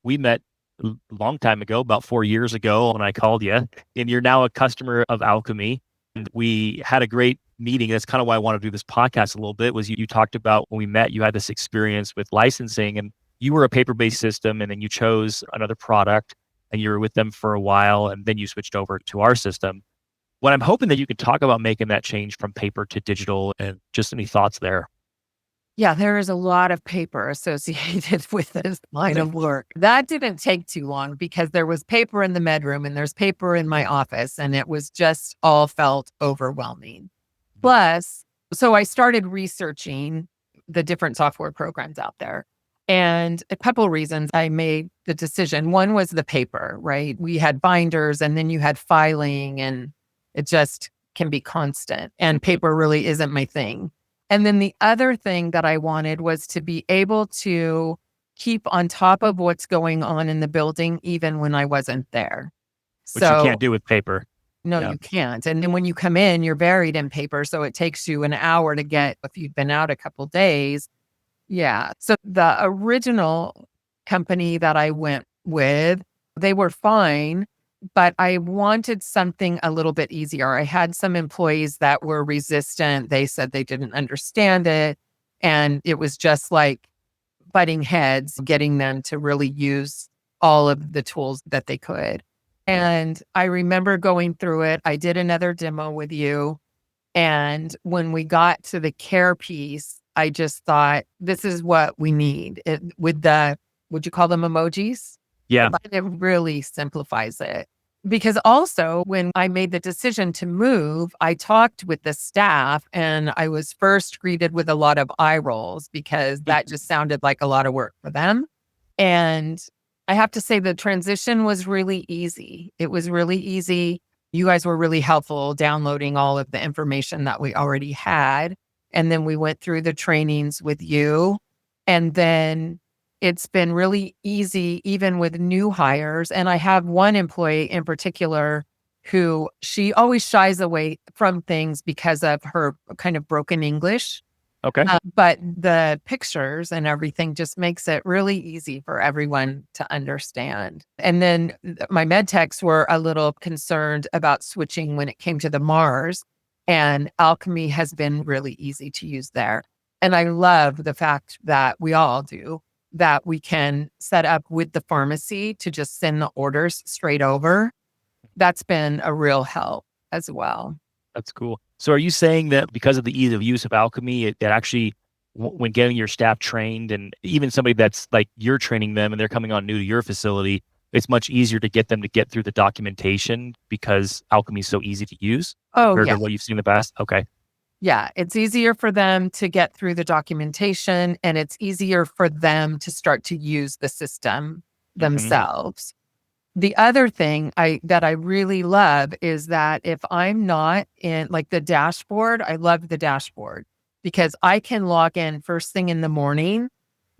we met a long time ago, about 4 years ago when I called you, and you're now a customer of Alcomy. And we had a great meeting. That's kind of why I want to do this podcast a little bit was you talked about when we met, you had this experience with licensing and you were a paper-based system and then you chose another product and you were with them for a while and then you switched over to our system. What I'm hoping that you could talk about making that change from paper to digital and just any thoughts there. Yeah, there is a lot of paper associated with this line of work. That didn't take too long because there was paper in the bedroom and there's paper in my office and it was just all felt overwhelming. Plus, so I started researching the different software programs out there. And a couple of reasons I made the decision. One was the paper, right? We had binders and then you had filing and it just can be constant. And paper really isn't my thing. And then the other thing that I wanted was to be able to keep on top of what's going on in the building, even when I wasn't there. Which you can't do with paper. No, you can't. And then when you come in, you're buried in paper. So it takes you an hour to get, if you've been out a couple of days. Yeah. So the original company that I went with, they were fine, but I wanted something a little bit easier. I had some employees that were resistant. They said they didn't understand it. And it was just like butting heads, getting them to really use all of the tools that they could. And I remember going through it. I did another demo with you. And when we got to the care piece, I just thought, this is what we need. With the, would you call them emojis? Yeah. But it really simplifies it. Because also when I made the decision to move, I talked with the staff and I was first greeted with a lot of eye rolls because that just sounded like a lot of work for them. And I have to say the transition was really easy. It was really easy. You guys were really helpful downloading all of the information that we already had. And then we went through the trainings with you. And then it's been really easy, even with new hires. And I have one employee in particular who she always shies away from things because of her kind of broken English. Okay. But the pictures and everything just makes it really easy for everyone to understand. And then my med techs were a little concerned about switching when it came to the Mars. And Alcomy has been really easy to use there. And I love the fact that we all do, that we can set up with the pharmacy to just send the orders straight over. That's been a real help as well. That's cool. So are you saying that because of the ease of use of Alcomy, it actually, when getting your staff trained and even somebody that's like you're training them and they're coming on new to your facility, it's much easier to get them to get through the documentation because Alcomy is so easy to use compared to what you've seen in the past? Okay. Yeah, it's easier for them to get through the documentation and it's easier for them to start to use the system themselves. The other thing that I really love is that if I'm not in like the dashboard, I love the dashboard because I can log in first thing in the morning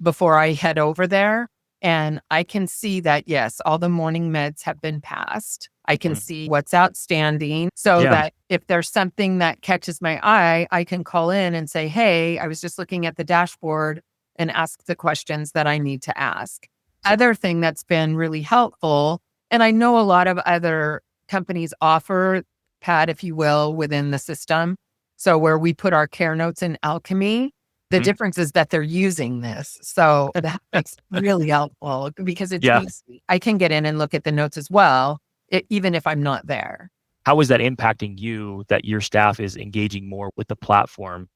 before I head over there. And I can see that, yes, all the morning meds have been passed. I can see what's outstanding so that if there's something that catches my eye, I can call in and say, hey, I was just looking at the dashboard and ask the questions that I need to ask. Other thing that's been really helpful, and I know a lot of other companies offer PAD, if you will, within the system. So where we put our care notes in Alcomy, the difference is that they're using this. So that makes it really helpful because it's easy. I can get in and look at the notes as well, even if I'm not there. How is that impacting you that your staff is engaging more with the platform?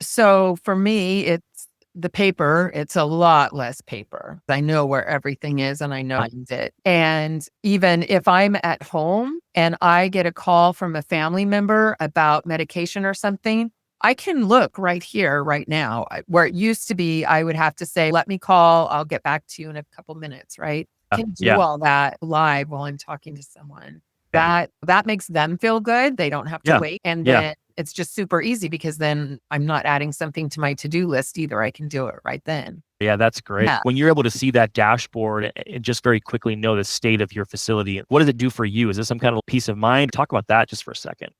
So for me, it's the paper. It's a lot less paper. I know where everything is and I know it. And even if I'm at home and I get a call from a family member about medication or something, I can look right here, right now, where it used to be, I would have to say, let me call, I'll get back to you in a couple minutes, right? I can do all that live while I'm talking to someone. That makes them feel good. They don't have to wait. And then it's just super easy because then I'm not adding something to my to-do list either. I can do it right then. Yeah, that's great. Yeah. When you're able to see that dashboard and just very quickly know the state of your facility, what does it do for you? Is this some kind of peace of mind? Talk about that just for a second.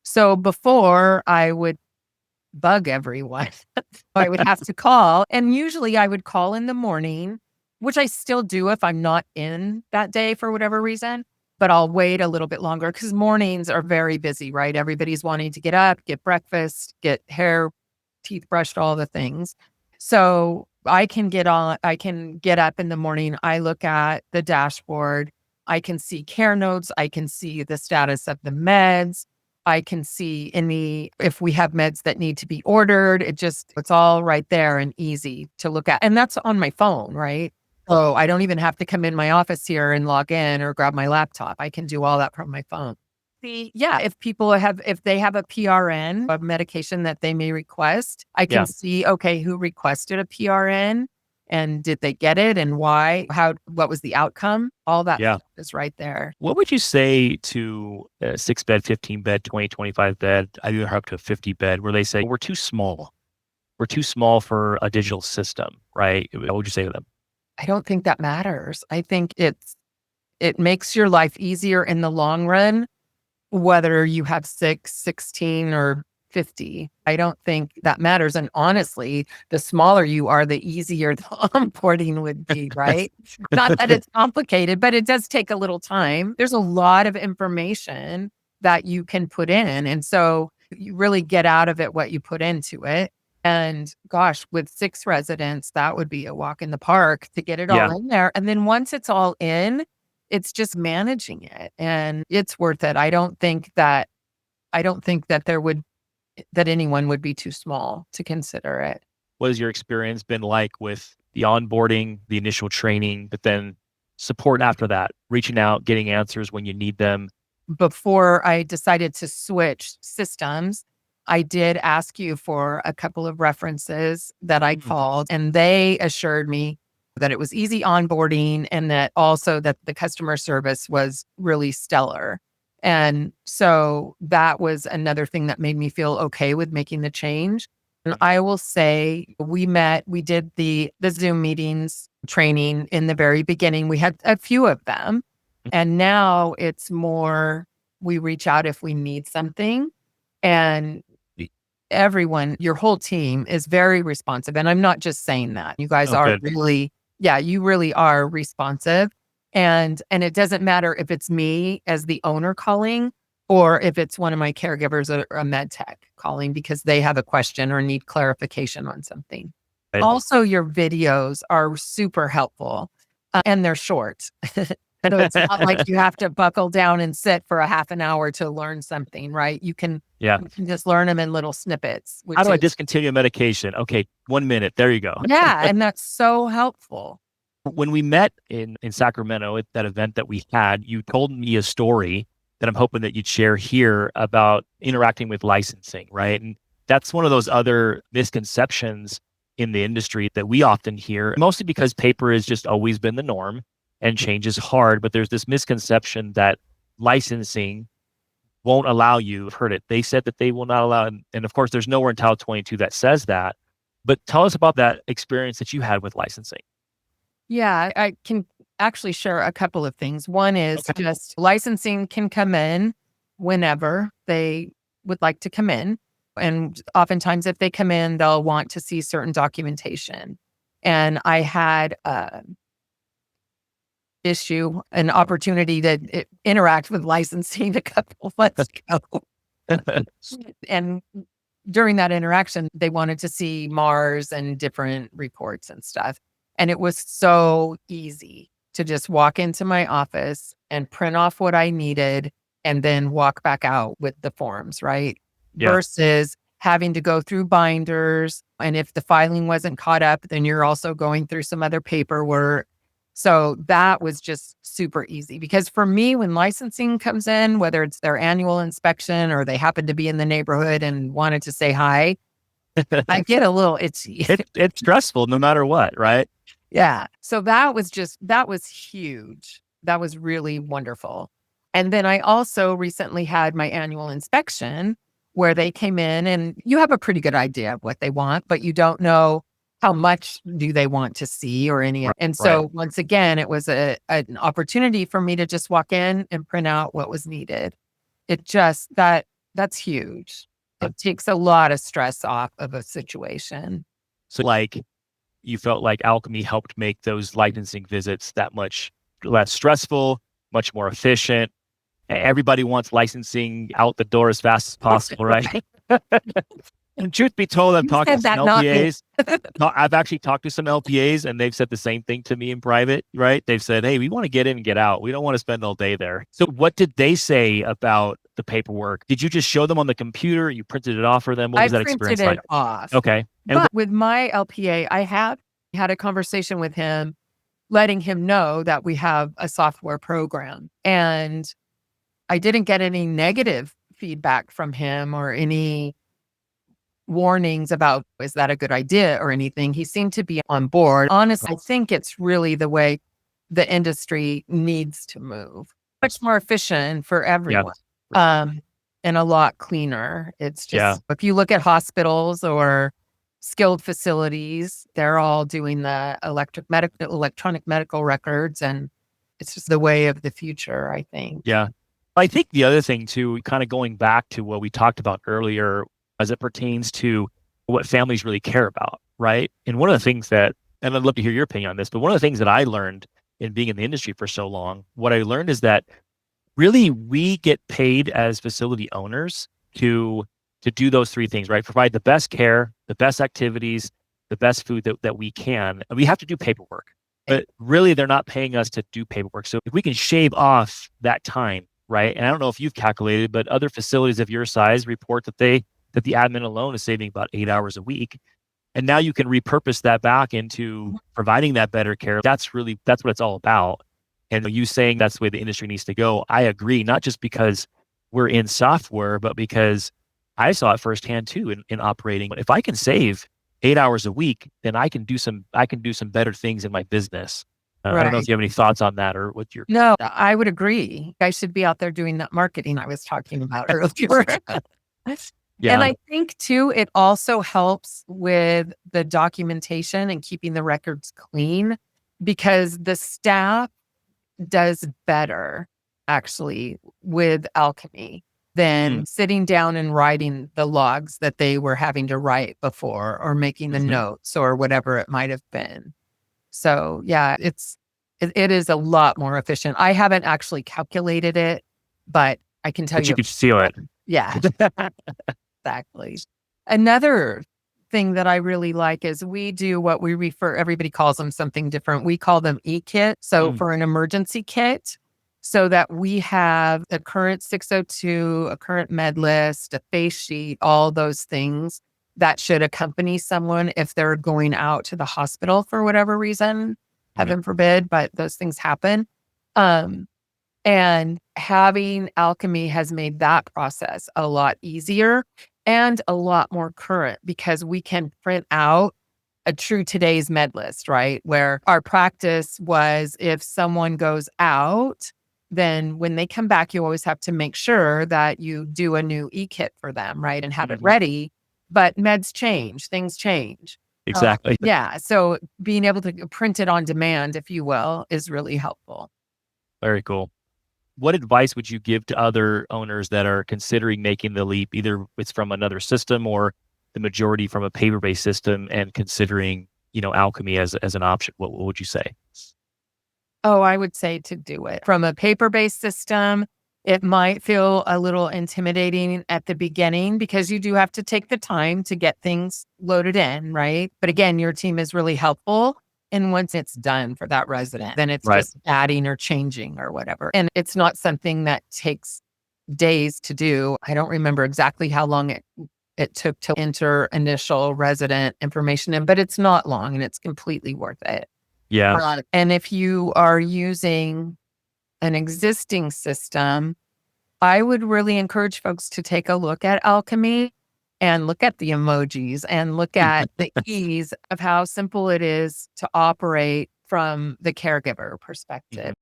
So before I would bug everyone, I would have to call. And usually I would call in the morning which I still do if I'm not in that day for whatever reason, but I'll wait a little bit longer because mornings are very busy, right? Everybody's wanting to get up, get breakfast, get hair, teeth brushed, all the things. So I can get up in the morning. I look at the dashboard. I can see care notes. I can see the status of the meds. I can see if we have meds that need to be ordered. It's all right there and easy to look at. And that's on my phone, right? So I don't even have to come in my office here and log in or grab my laptop. I can do all that from my phone. If they have a PRN, a medication that they may request, I can see, okay, who requested a PRN and did they get it and why, what was the outcome? All that stuff is right there. What would you say to a 6-bed, 15-bed, 20, 25-bed, either up to a 50-bed, where they say, we're too small. We're too small for a digital system, right? What would you say to them? I don't think that matters. I think it makes your life easier in the long run, whether you have 6, 16, or 50. I don't think that matters. And honestly, the smaller you are, the easier the onboarding would be, right? Not that it's complicated, but it does take a little time. There's a lot of information that you can put in. And so you really get out of it what you put into it. And gosh, with 6 residents, that would be a walk in the park to get it all in there. And then once it's all in, it's just managing it, and it's worth it. I don't think that anyone would be too small to consider it. What has your experience been like with the onboarding, the initial training, but then support after that, reaching out, getting answers when you need them? Before I decided to switch systems, I did ask you for a couple of references that I called, and they assured me that it was easy onboarding and that also that the customer service was really stellar. And so that was another thing that made me feel okay with making the change. And I will say we did the Zoom meetings training in the very beginning. We had a few of them, and now it's more, we reach out if we need something, and everyone, your whole team is very responsive. And I'm not just saying that. You guys are really, you really are responsive. And it doesn't matter if it's me as the owner calling or if it's one of my caregivers or a med tech calling because they have a question or need clarification on something. Also, your videos are super helpful and they're short. So it's not like you have to buckle down and sit for a half an hour to learn something, right? You can just learn them in little snippets. How do I discontinue a medication? Okay, 1 minute. There you go. Yeah, and that's so helpful. When we met in Sacramento at that event that we had, you told me a story that I'm hoping that you'd share here about interacting with licensing, right? And that's one of those other misconceptions in the industry that we often hear, mostly because paper has just always been the norm and change is hard. But there's this misconception that licensing won't allow you. I've heard it. They said that they will not allow, and of course, there's nowhere in Title 22 that says that. But tell us about that experience that you had with licensing. Yeah, I can actually share a couple of things. One is just licensing can come in whenever they would like to come in. And oftentimes if they come in, they'll want to see certain documentation. And I had an opportunity to interact with licensing a couple of months ago. And during that interaction, they wanted to see Mars and different reports and stuff. And it was so easy to just walk into my office and print off what I needed and then walk back out with the forms, right? Yeah. Versus having to go through binders. And if the filing wasn't caught up, then you're also going through some other paperwork. So that was just super easy because for me, when licensing comes in, whether it's their annual inspection or they happen to be in the neighborhood and wanted to say hi, I get a little itchy. It's stressful no matter what, right? Yeah. So that was huge. That was really wonderful. And then I also recently had my annual inspection where they came in and you have a pretty good idea of what they want, but you don't know how much do they want to see or any. And so once again, it was an opportunity for me to just walk in and print out what was needed. That's huge. It takes a lot of stress off of a situation. So like you felt like Alchemy helped make those licensing visits that much less stressful, much more efficient. Everybody wants licensing out the door as fast as possible, right? And truth be told, I've You talked to said some that, not me. LPAs. No, I've actually talked to some LPAs and they've said the same thing to me in private, right? They've said, hey, we want to get in and get out. We don't want to spend all day there. So what did they say about the paperwork? Did you just show them on the computer? You printed it off for them? What I was that printed experience it like? off. Okay. And But with my LPA, I have had a conversation with him, letting him know that we have a software program. And I didn't get any negative feedback from him or any warnings about, is that a good idea or anything. He seemed to be on board. Honestly, I think it's really the way the industry needs to move. Much more efficient for everyone. And a lot cleaner. It's just, if you look at hospitals or skilled facilities, they're all doing the electronic medical records, and it's just the way of the future, I think. Yeah. I think the other thing too, kind of going back to what we talked about earlier as it pertains to what families really care about, right? And one of the things that, and I'd love to hear your opinion on this, but one of the things that I learned in being in the industry for so long, what I learned is that really we get paid as facility owners to do those three things, right? Provide the best care, the best activities, the best food that we can. And we have to do paperwork, but really they're not paying us to do paperwork. So if we can shave off that time, right? And I don't know if you've calculated, but other facilities of your size report that the admin alone is saving about 8 hours a week. And now you can repurpose that back into providing that better care. That's what it's all about. And you saying that's the way the industry needs to go, I agree, not just because we're in software, but because I saw it firsthand too in operating. If I can save 8 hours a week, then I can do some better things in my business. I don't know if you have any thoughts on that or what your... No, I would agree. I should be out there doing that marketing I was talking about earlier. Yeah. And I think too, it also helps with the documentation and keeping the records clean, because the staff does better actually with Alchemy than sitting down and writing the logs that they were having to write before, or making the notes or whatever it might have been. So yeah, it is a lot more efficient. I haven't actually calculated it, but I can tell you can feel it. Yeah, exactly. Another thing that I really like is we do what we refer, everybody calls them something different. We call them e-kit. So for an emergency kit, so that we have a current 602, a current med list, a face sheet, all those things that should accompany someone if they're going out to the hospital for whatever reason, heaven forbid, but those things happen. And having Alchemy has made that process a lot easier and a lot more current, because we can print out a true today's med list, right? Where our practice was, if someone goes out, then when they come back, you always have to make sure that you do a new e-kit for them, right? And have it ready. But meds change, things change. Exactly. Yeah. So being able to print it on demand, if you will, is really helpful. Very cool. What advice would you give to other owners that are considering making the leap, either it's from another system or the majority from a paper-based system, and considering, Alchemy as an option? What would you say? Oh, I would say to do it. From a paper-based system, it might feel a little intimidating at the beginning, because you do have to take the time to get things loaded in, right? But again, your team is really helpful. And once it's done for that resident, then it's just adding or changing or whatever. And it's not something that takes days to do. I don't remember exactly how long it took to enter initial resident information in, but it's not long, and it's completely worth it. Yeah. And if you are using an existing system, I would really encourage folks to take a look at Alchemy and look at the emojis and look at the ease of how simple it is to operate from the caregiver perspective.